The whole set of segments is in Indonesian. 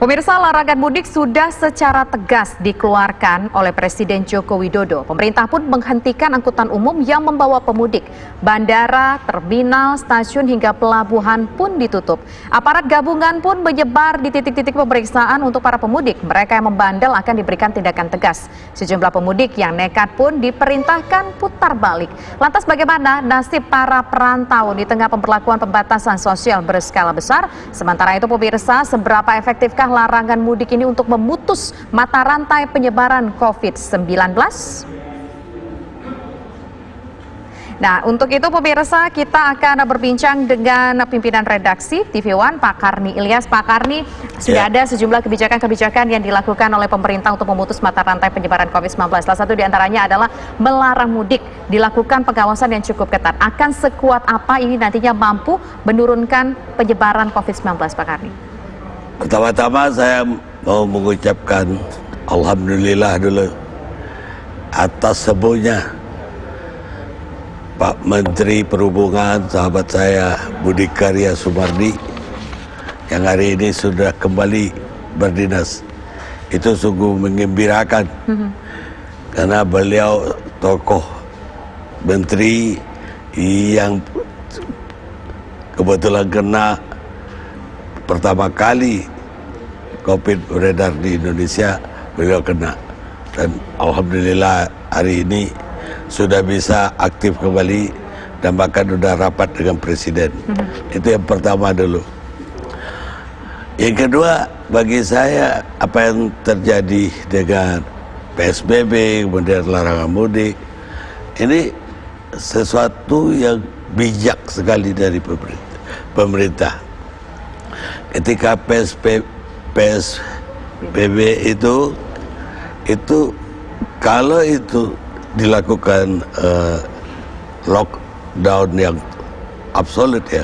Pemirsa, larangan mudik sudah secara tegas dikeluarkan oleh Presiden Joko Widodo. Pemerintah pun menghentikan angkutan umum yang membawa pemudik. Bandara, terminal, stasiun hingga pelabuhan pun ditutup. Aparat gabungan pun menyebar di titik-titik pemeriksaan untuk para pemudik. Mereka yang membandel akan diberikan tindakan tegas. Sejumlah pemudik yang nekat pun diperintahkan putar balik. Lantas bagaimana nasib para perantau di tengah pemberlakuan pembatasan sosial berskala besar? Sementara itu pemirsa, seberapa efektifkah larangan mudik ini untuk memutus mata rantai penyebaran COVID-19? Nah, untuk itu pemirsa, kita akan berbincang dengan pimpinan redaksi TV One, Pak Karni Ilyas. Pak Karni, sudah ada sejumlah kebijakan-kebijakan yang dilakukan oleh pemerintah untuk memutus mata rantai penyebaran COVID-19. Salah satu diantaranya adalah melarang mudik, dilakukan pengawasan yang cukup ketat. Akan sekuat apa ini nantinya mampu menurunkan penyebaran COVID-19, Pak Karni? Pertama-tama saya mau mengucapkan Alhamdulillah dulu atas semuanya Pak Menteri Perhubungan, sahabat saya Budi Karya Sumardi yang hari ini sudah kembali berdinas. Itu sungguh menggembirakan karena beliau tokoh menteri yang kebetulan kena pertama kali COVID beredar di Indonesia, beliau kena. Dan Alhamdulillah hari ini sudah bisa aktif kembali dan bahkan sudah rapat dengan Presiden. Itu yang pertama dulu. Yang kedua, bagi saya apa yang terjadi dengan PSBB, kemudian larangan mudik, ini sesuatu yang bijak sekali dari pemerintah. Ketika PSBB itu kalau itu dilakukan lockdown yang absolut ya,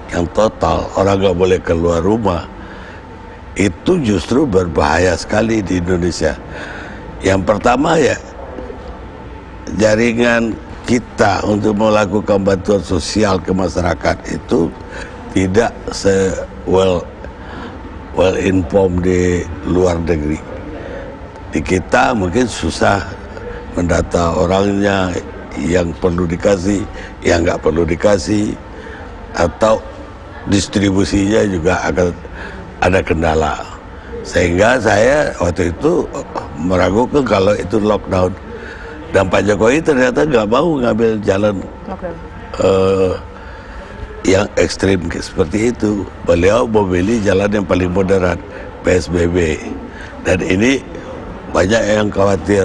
yang total, orang nggak boleh keluar rumah, itu justru berbahaya sekali di Indonesia. Yang pertama ya, jaringan kita untuk melakukan bantuan sosial ke masyarakat itu tidak well informed di luar negeri. Di kita mungkin susah mendata orangnya, yang perlu dikasih, yang nggak perlu dikasih, atau distribusinya juga akan ada kendala. Sehingga saya waktu itu meragukan kalau itu lockdown. Dan Pak Jokowi ternyata nggak mau ngambil jalan yang ekstrim seperti itu. Beliau memilih jalan yang paling moderat, PSBB. Dan ini banyak yang khawatir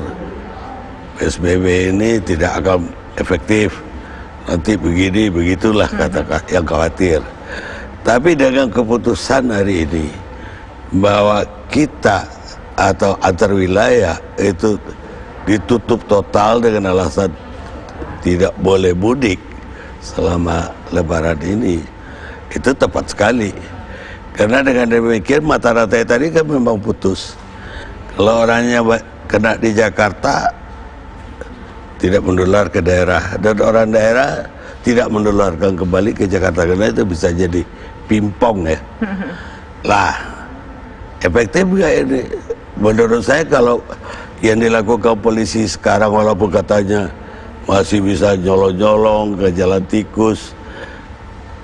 PSBB ini tidak akan efektif, nanti begini begitulah kata yang khawatir. Tapi dengan keputusan hari ini bahwa kita atau antar wilayah itu ditutup total dengan alasan tidak boleh mudik selama Lebaran ini, itu tepat sekali. Karena dengan demikian mata rantai tadi kan memang putus. Kalau orangnya kena di Jakarta tidak menular ke daerah, dan orang daerah tidak menularkan kembali ke Jakarta, karena itu bisa jadi pingpong ya. Lah, efektif nggak ini? Menurut saya kalau yang dilakukan polisi sekarang, walaupun katanya masih bisa nyolong-nyolong ke jalan tikus,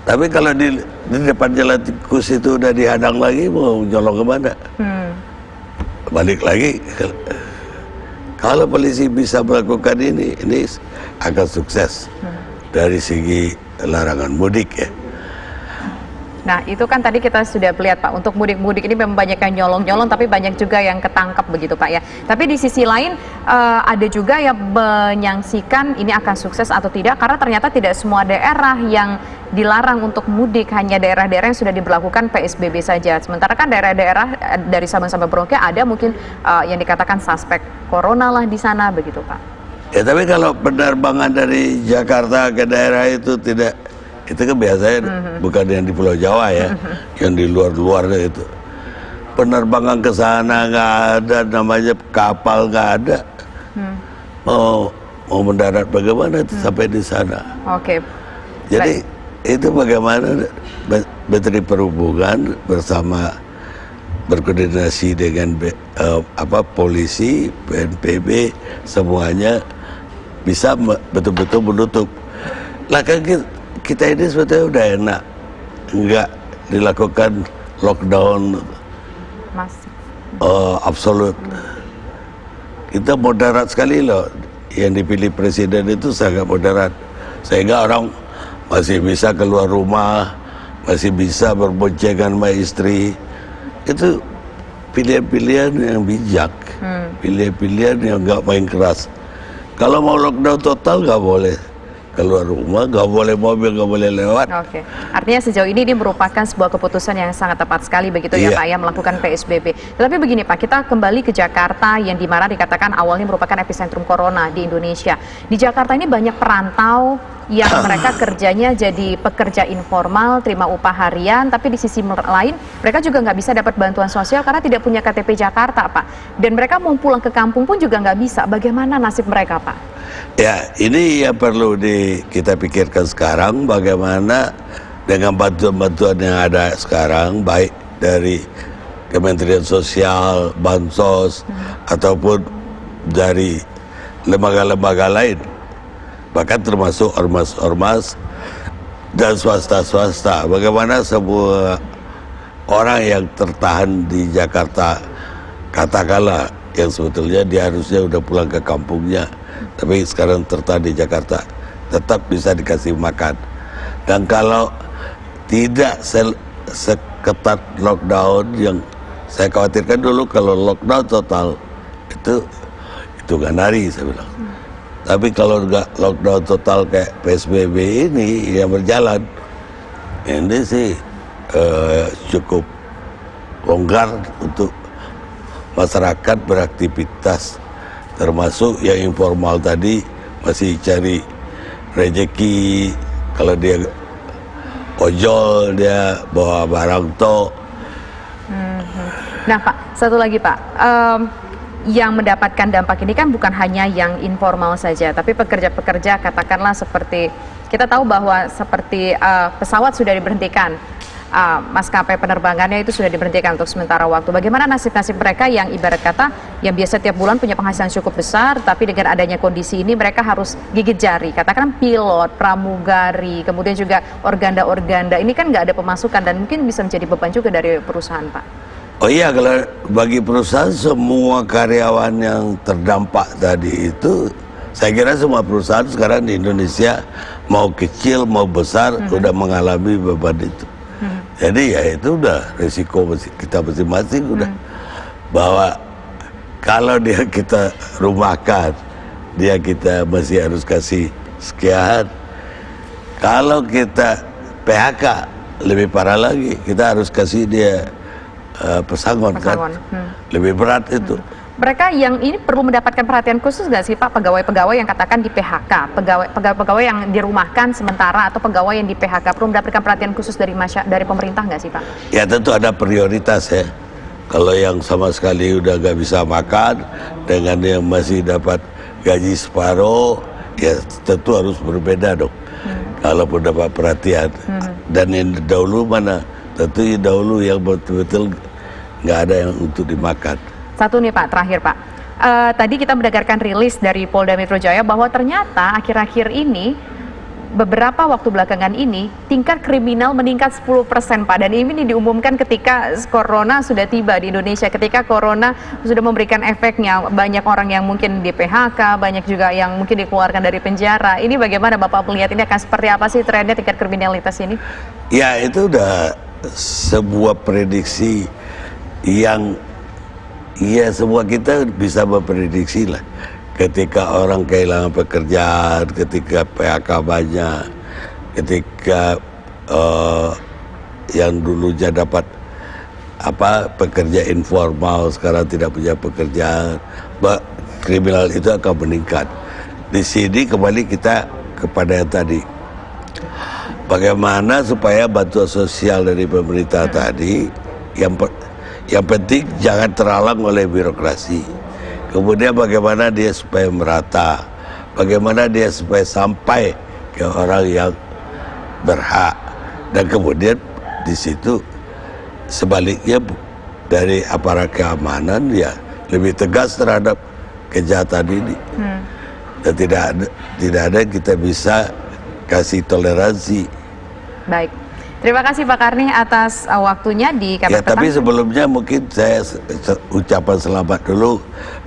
tapi kalau di depan jalan tikus itu udah dihadang lagi, mau nyolong kemana? Balik lagi. Kalau polisi bisa melakukan ini akan sukses dari segi larangan mudik ya. Nah, itu kan tadi kita sudah lihat Pak, untuk mudik-mudik ini memang banyak yang nyolong-nyolong, tapi banyak juga yang ketangkap begitu Pak ya. Tapi di sisi lain ada juga yang menyangsikan ini akan sukses atau tidak, karena ternyata tidak semua daerah yang dilarang untuk mudik, hanya daerah-daerah yang sudah diberlakukan PSBB saja. Sementara kan daerah-daerah dari Sabang sampai Merauke ada mungkin yang dikatakan suspek corona lah di sana begitu Pak. Ya, tapi kalau penerbangan dari Jakarta ke daerah itu tidak, itu kan biasanya bukan yang di Pulau Jawa ya, yang di luar-luarnya itu. Penerbangan ke sana nggak ada, namanya kapal nggak ada. Mau mendarat bagaimana sampai di sana? Oke. Jadi itu bagaimana Menteri Perhubungan bersama berkoordinasi dengan polisi, BNPB, semuanya bisa betul-betul menutup. Lah kan kita ini sebetulnya udah enak, nggak dilakukan lockdown absolut. Kita moderat sekali loh, yang dipilih presiden itu sangat moderat, sehingga orang masih bisa keluar rumah, masih bisa berboncengan sama istri. Itu pilihan-pilihan yang bijak, pilihan-pilihan yang nggak main keras. Kalau mau lockdown total nggak boleh keluar rumah, nggak boleh mobil, nggak boleh lewat. Oke, artinya sejauh ini merupakan sebuah keputusan yang sangat tepat sekali begitu ya Pak ya, melakukan PSBB. Tetapi begini Pak, kita kembali ke Jakarta yang dimana dikatakan awalnya merupakan epicentrum corona di Indonesia. Di Jakarta ini banyak perantau yang mereka kerjanya jadi pekerja informal, terima upah harian, tapi di sisi lain mereka juga nggak bisa dapat bantuan sosial karena tidak punya KTP Jakarta Pak. Dan mereka mau pulang ke kampung pun juga nggak bisa. Bagaimana nasib mereka Pak? Ya, ini yang perlu kita pikirkan sekarang, bagaimana dengan bantuan-bantuan yang ada sekarang, baik dari Kementerian Sosial, Bansos, ataupun dari lembaga-lembaga lain, bahkan termasuk ormas-ormas dan swasta-swasta. Bagaimana semua orang yang tertahan di Jakarta, katakanlah yang sebetulnya dia harusnya udah pulang ke kampungnya, tapi sekarang tertahan di Jakarta, tetap bisa dikasih makan. Dan kalau tidak seketat lockdown yang saya khawatirkan dulu, kalau lockdown total itu nggak nari saya bilang. Tapi kalau nggak lockdown total kayak PSBB ini yang berjalan, ini sih cukup longgar untuk masyarakat beraktivitas, termasuk yang informal tadi masih cari rezeki. Kalau dia ojol, dia bawa barang toh. Nah Pak, satu lagi Pak, yang mendapatkan dampak ini kan bukan hanya yang informal saja, tapi pekerja-pekerja katakanlah seperti, kita tahu bahwa seperti pesawat sudah diberhentikan, maskapai penerbangannya itu sudah diberhentikan untuk sementara waktu. Bagaimana nasib-nasib mereka yang ibarat kata yang biasa tiap bulan punya penghasilan cukup besar, tapi dengan adanya kondisi ini mereka harus gigit jari. Katakan pilot, pramugari, kemudian juga organda-organda. Ini kan nggak ada pemasukan dan mungkin bisa menjadi beban juga dari perusahaan, Pak. Oh iya, kalau bagi perusahaan semua karyawan yang terdampak tadi itu, saya kira semua perusahaan sekarang di Indonesia mau kecil mau besar udah mengalami beban itu. Jadi ya itu udah resiko kita masing-masing udah, bahwa kalau dia kita rumahkan, dia kita masih harus kasih sekian. Kalau kita PHK lebih parah lagi, kita harus kasih dia pesangon. Kan lebih berat itu. Mereka yang ini perlu mendapatkan perhatian khusus nggak sih Pak, pegawai-pegawai yang katakan di PHK, pegawai-pegawai yang dirumahkan sementara atau pegawai yang di PHK perlu mendapatkan perhatian khusus dari pemerintah nggak sih Pak? Ya tentu ada prioritas ya. Kalau yang sama sekali udah nggak bisa makan dengan yang masih dapat gaji separuh, ya tentu harus berbeda dong. Kalaupun dapat perhatian. Dan yang dahulu mana? Tentu yang dahulu yang betul-betul nggak ada yang untuk dimakan. Satu nih Pak, terakhir Pak. Tadi kita mendengarkan rilis dari Polda Metro Jaya bahwa ternyata akhir-akhir ini, beberapa waktu belakangan ini, tingkat kriminal meningkat 10% Pak. Dan ini diumumkan ketika corona sudah tiba di Indonesia, ketika corona sudah memberikan efeknya. Banyak orang yang mungkin di PHK, banyak juga yang mungkin dikeluarkan dari penjara. Ini bagaimana Bapak melihat ini akan seperti apa sih trennya tingkat kriminalitas ini? Ya itu udah sebuah prediksi yang iya, semua kita bisa memprediksi lah. Ketika orang kehilangan pekerjaan, ketika PHK banyak, ketika yang dulunya dapat pekerja informal sekarang tidak punya pekerjaan, kriminal itu akan meningkat. Di sini kembali kita kepada yang tadi, bagaimana supaya bantuan sosial dari pemerintah tadi yang penting jangan terhalang oleh birokrasi. Kemudian bagaimana dia supaya merata, bagaimana dia supaya sampai ke orang yang berhak. Dan kemudian di situ sebaliknya dari aparat keamanan ya lebih tegas terhadap kejahatan ini. Dan tidak ada yang kita bisa kasih toleransi. Baik. Terima kasih Pak Karni atas waktunya di KBR Ya, Petang. tapi sebelumnya mungkin saya ucapan selamat dulu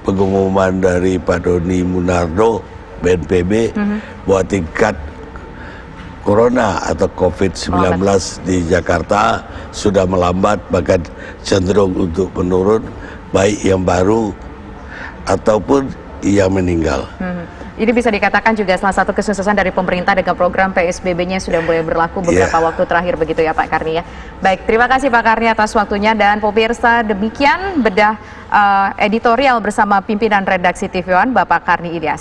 pengumuman dari Pak Doni Munardo, BNPB, bahwa tingkat Corona atau COVID-19 di Jakarta sudah melambat, bahkan cenderung untuk menurun, baik yang baru ataupun yang meninggal. Ini bisa dikatakan juga salah satu kesuksesan dari pemerintah dengan program PSBB-nya sudah mulai berlaku beberapa waktu terakhir begitu ya Pak Karni ya. Baik, terima kasih Pak Karni atas waktunya, dan pemirsa demikian bedah editorial bersama pimpinan redaksi TV One Bapak Karni Ilyas.